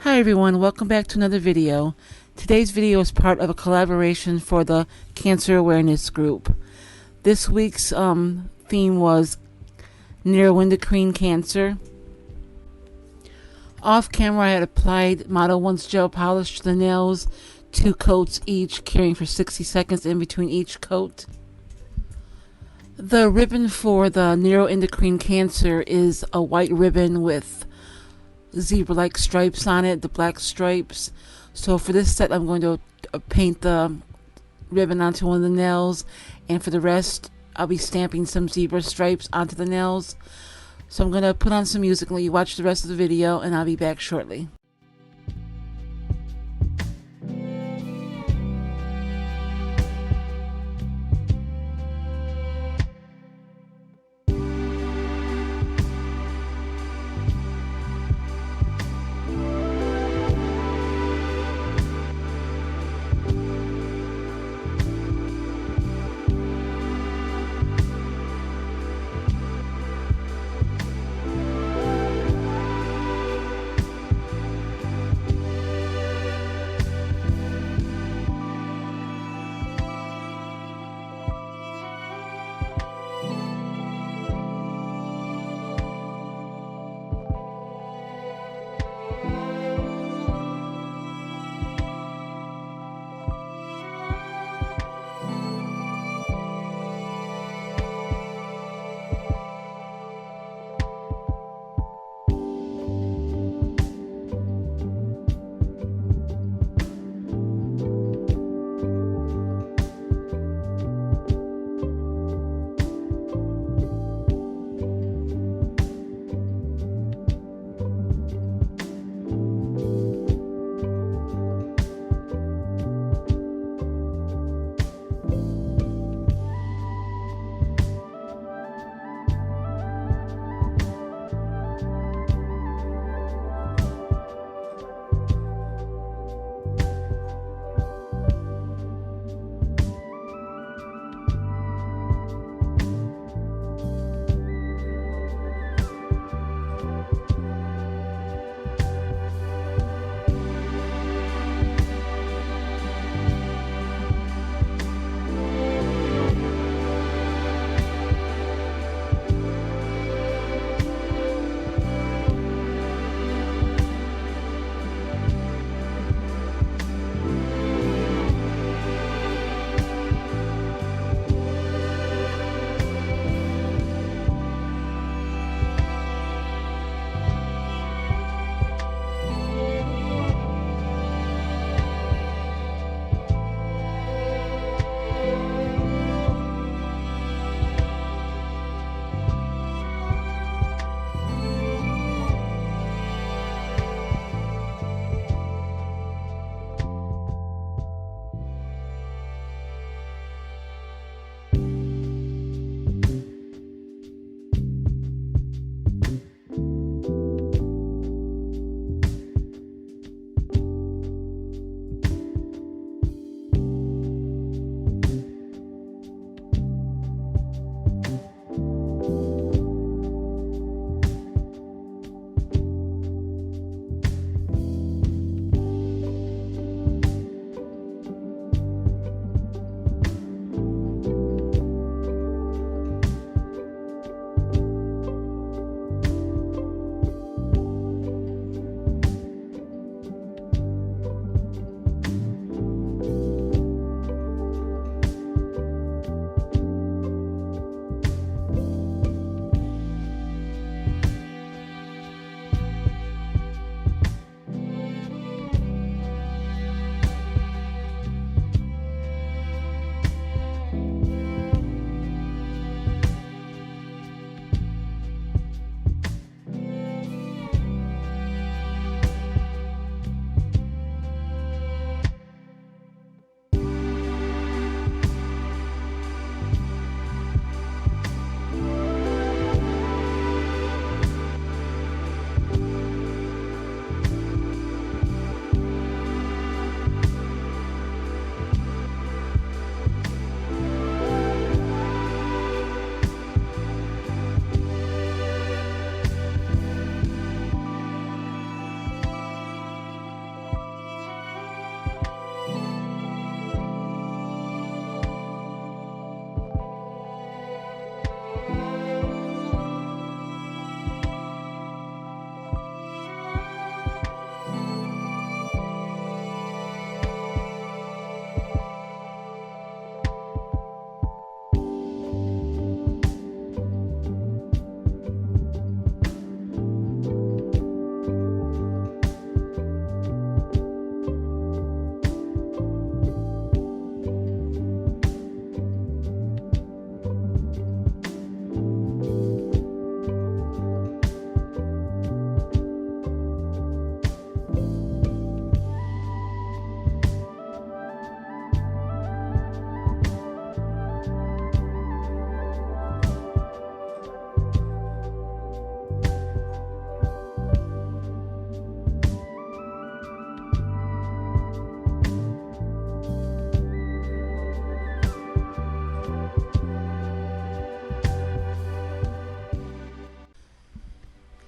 Hi everyone, welcome back to another video. Today's video is part of a collaboration for the Cancer Awareness Group. This week's theme was neuroendocrine cancer. Off camera I had applied Modelones gel polish to the nails, 2 coats each, carrying for 60 seconds in between each coat. The ribbon for the neuroendocrine cancer is a white ribbon with zebra-like stripes on it, the black stripes. So for this set I'm going to paint the ribbon onto one of the nails, and for the rest I'll be stamping some zebra stripes onto the nails. So I'm going to put on some music and let you watch the rest of the video, and I'll be back shortly.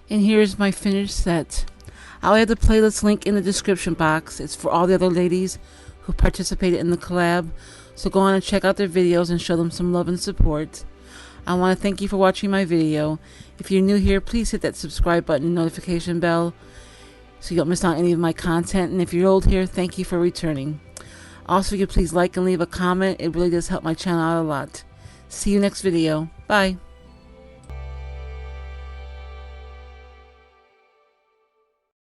And here's my finished set. I'll add the playlist link in the description box. It's for all the other ladies who participated in the collab. So go on and check out their videos and show them some love and support. I want to thank you for watching my video. If you're new here, please hit that subscribe button and notification bell so you don't miss out on any of my content. And if you're old here, thank you for returning. Also, if you could please like and leave a comment. It really does help my channel out a lot. See you next video. Bye.